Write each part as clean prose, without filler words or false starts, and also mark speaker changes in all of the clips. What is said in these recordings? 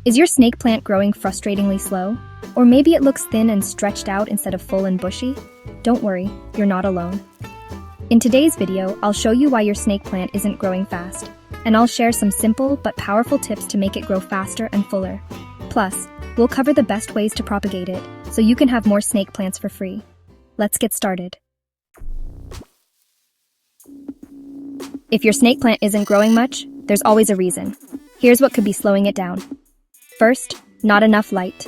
Speaker 1: Is your snake plant growing frustratingly slow? Or maybe it looks thin and stretched out instead of full and bushy? Don't worry, you're not alone. In today's video, I'll show you why your snake plant isn't growing fast, and I'll share some simple but powerful tips to make it grow faster and fuller. Plus, we'll cover the best ways to propagate it, so you can have more snake plants for free. Let's get started. If your snake plant isn't growing much, there's always a reason. Here's what could be slowing it down. First, not enough light.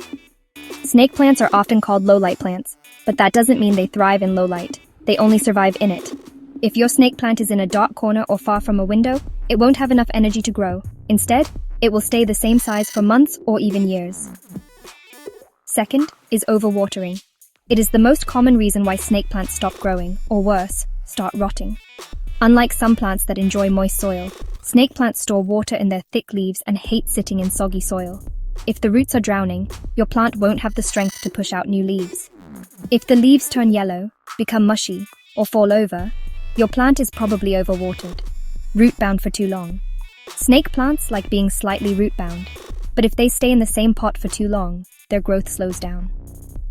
Speaker 1: Snake plants are often called low-light plants, but that doesn't mean they thrive in low light. They only survive in it. If your snake plant is in a dark corner or far from a window, it won't have enough energy to grow. Instead, it will stay the same size for months or even years. Second is overwatering. It is the most common reason why snake plants stop growing, or worse, start rotting. Unlike some plants that enjoy moist soil, snake plants store water in their thick leaves and hate sitting in soggy soil. If the roots are drowning, your plant won't have the strength to push out new leaves. If the leaves turn yellow, become mushy, or fall over, your plant is probably overwatered, root-bound for too long. Snake plants like being slightly root-bound, but if they stay in the same pot for too long, their growth slows down.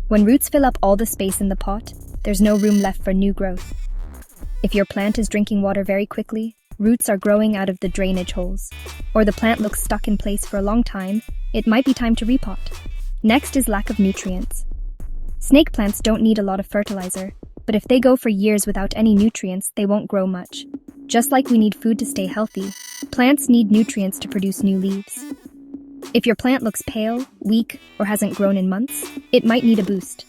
Speaker 1: When roots fill up all the space in the pot, there's no room left for new growth. If your plant is drinking water very quickly, roots are growing out of the drainage holes, or the plant looks stuck in place for a long time, it might be time to repot. Next is lack of nutrients. Snake plants don't need a lot of fertilizer, but if they go for years without any nutrients, they won't grow much. Just like we need food to stay healthy, plants need nutrients to produce new leaves. If your plant looks pale, weak, or hasn't grown in months, it might need a boost.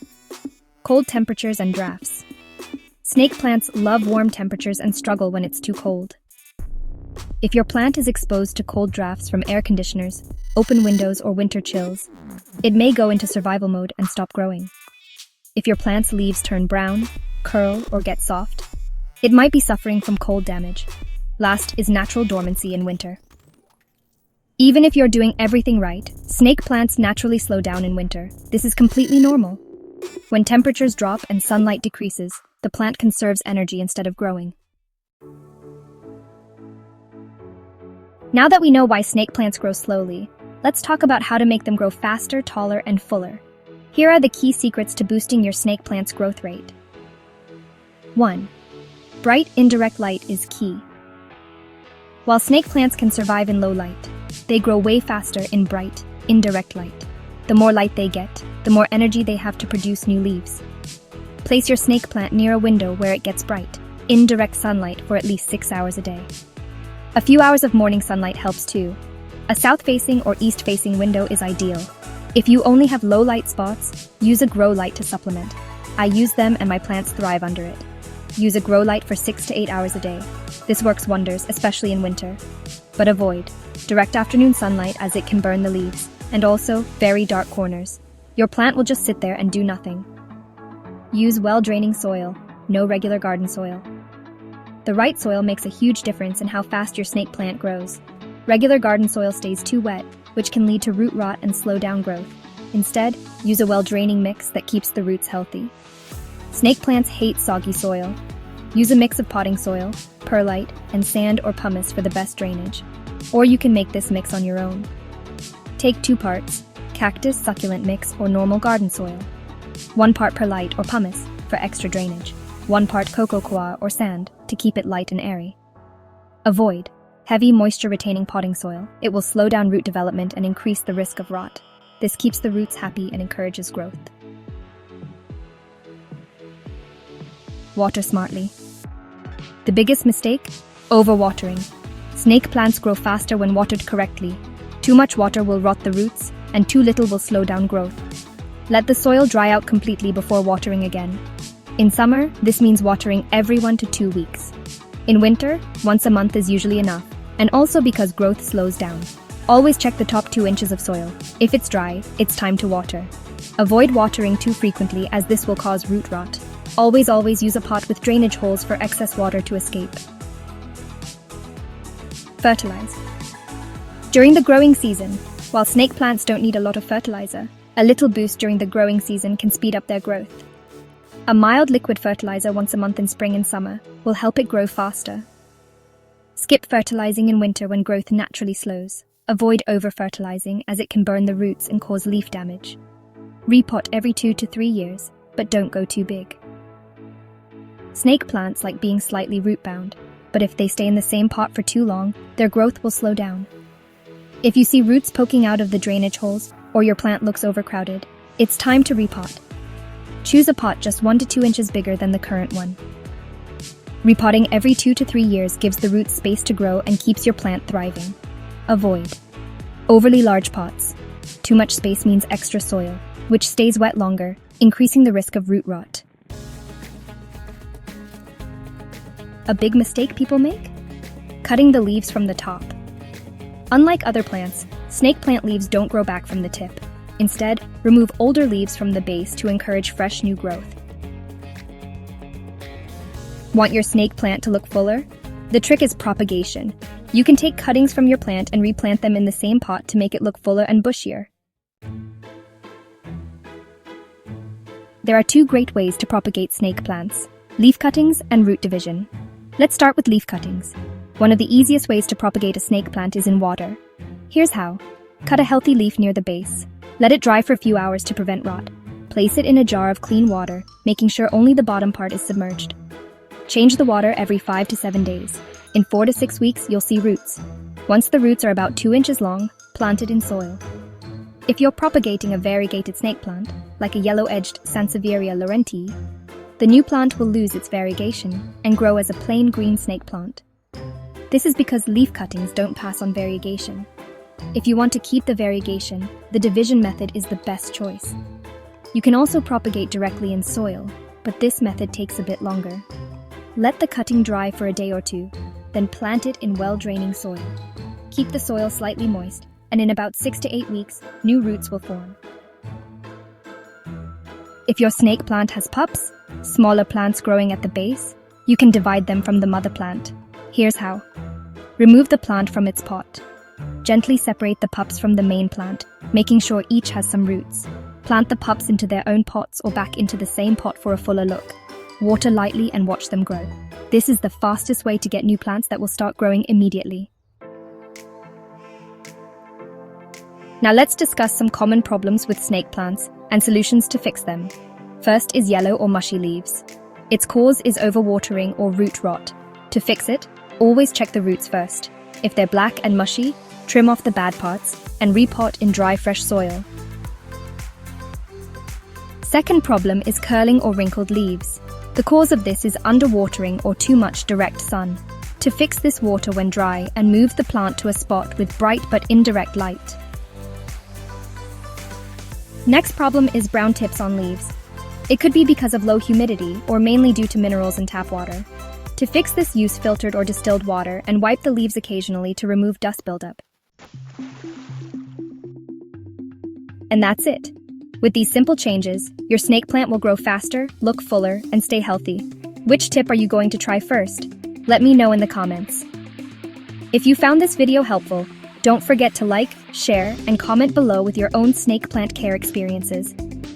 Speaker 1: Cold temperatures and drafts. Snake plants love warm temperatures and struggle when it's too cold. If your plant is exposed to cold drafts from air conditioners, open windows, or winter chills, it may go into survival mode and stop growing. If your plant's leaves turn brown, curl, or get soft, it might be suffering from cold damage. Last is natural dormancy in winter. Even if you're doing everything right, snake plants naturally slow down in winter. This is completely normal. When temperatures drop and sunlight decreases, the plant conserves energy instead of growing. Now that we know why snake plants grow slowly, let's talk about how to make them grow faster, taller, and fuller. Here are the key secrets to boosting your snake plant's growth rate. 1. Bright, indirect light is key. While snake plants can survive in low light, they grow way faster in bright, indirect light. The more light they get, the more energy they have to produce new leaves. Place your snake plant near a window where it gets bright, indirect sunlight for at least 6 hours a day. A few hours of morning sunlight helps too. A south-facing or east-facing window is ideal. If you only have low-light spots, use a grow light to supplement. I use them and my plants thrive under it. Use a grow light for 6 to 8 hours a day. This works wonders, especially in winter. But avoid direct afternoon sunlight as it can burn the leaves, and also very dark corners. Your plant will just sit there and do nothing. Use well-draining soil, no regular garden soil. The right soil makes a huge difference in how fast your snake plant grows. Regular garden soil stays too wet, which can lead to root rot and slow down growth. Instead, use a well-draining mix that keeps the roots healthy. Snake plants hate soggy soil. Use a mix of potting soil, perlite, and sand or pumice for the best drainage. Or you can make this mix on your own. Take 2 parts, cactus succulent mix or normal garden soil. 1 part perlite or pumice for extra drainage. 1 part cocoa coir or sand to keep it light and airy. Avoid heavy moisture-retaining potting soil. It will slow down root development and increase the risk of rot. This keeps the roots happy and encourages growth. Water smartly. The biggest mistake? Overwatering. Snake plants grow faster when watered correctly. Too much water will rot the roots, and too little will slow down growth. Let the soil dry out completely before watering again. In summer, this means watering every 1 to 2 weeks. In winter, once a month is usually enough, and also because growth slows down. Always check the top 2 inches of soil. If it's dry, it's time to water. Avoid watering too frequently as this will cause root rot. Always use a pot with drainage holes for excess water to escape. Fertilize. During the growing season, while snake plants don't need a lot of fertilizer, a little boost during the growing season can speed up their growth. A mild liquid fertilizer once a month in spring and summer will help it grow faster. Skip fertilizing in winter when growth naturally slows. Avoid over-fertilizing as it can burn the roots and cause leaf damage. Repot every 2 to 3 years, but don't go too big. Snake plants like being slightly root-bound, but if they stay in the same pot for too long, their growth will slow down. If you see roots poking out of the drainage holes or your plant looks overcrowded, it's time to repot. Choose a pot just 1 to 2 inches bigger than the current one. Repotting every 2 to 3 years gives the roots space to grow and keeps your plant thriving. Avoid overly large pots. Too much space means extra soil, which stays wet longer, increasing the risk of root rot. A big mistake people make? Cutting the leaves from the top. Unlike other plants, snake plant leaves don't grow back from the tip. Instead, remove older leaves from the base to encourage fresh new growth. Want your snake plant to look fuller? The trick is propagation. You can take cuttings from your plant and replant them in the same pot to make it look fuller and bushier. There are 2 great ways to propagate snake plants: leaf cuttings and root division. Let's start with leaf cuttings. One of the easiest ways to propagate a snake plant is in water. Here's how. Cut a healthy leaf near the base. Let it dry for a few hours to prevent rot. Place it in a jar of clean water, making sure only the bottom part is submerged. Change the water every 5 to 7 days. In 4 to 6 weeks, you'll see roots. Once the roots are about 2 inches long, plant it in soil. If you're propagating a variegated snake plant, like a yellow-edged Sansevieria laurentii, the new plant will lose its variegation and grow as a plain green snake plant. This is because leaf cuttings don't pass on variegation. If you want to keep the variegation, the division method is the best choice. You can also propagate directly in soil, but this method takes a bit longer. Let the cutting dry for a day or 2, then plant it in well-draining soil. Keep the soil slightly moist, and in about 6 to 8 weeks, new roots will form. If your snake plant has pups, smaller plants growing at the base, you can divide them from the mother plant. Here's how. Remove the plant from its pot. Gently separate the pups from the main plant, making sure each has some roots. Plant the pups into their own pots or back into the same pot for a fuller look. Water lightly and watch them grow. This is the fastest way to get new plants that will start growing immediately. Now let's discuss some common problems with snake plants and solutions to fix them. First is yellow or mushy leaves. Its cause is overwatering or root rot. To fix it, always check the roots first. If they're black and mushy, trim off the bad parts and repot in dry, fresh soil. Second problem is curling or wrinkled leaves. The cause of this is underwatering or too much direct sun. To fix this, water when dry and move the plant to a spot with bright but indirect light. Next problem is brown tips on leaves. It could be because of low humidity or mainly due to minerals in tap water. To fix this, use filtered or distilled water and wipe the leaves occasionally to remove dust buildup. And that's it. With these simple changes, your snake plant will grow faster, look fuller, and stay healthy. Which tip are you going to try first? Let me know in the comments. If you found this video helpful, don't forget to like, share, and comment below with your own snake plant care experiences.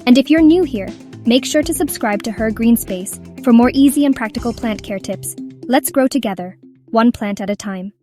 Speaker 1: And if you're new here, make sure to subscribe to Her Green Space for more easy and practical plant care tips. Let's grow together, one plant at a time.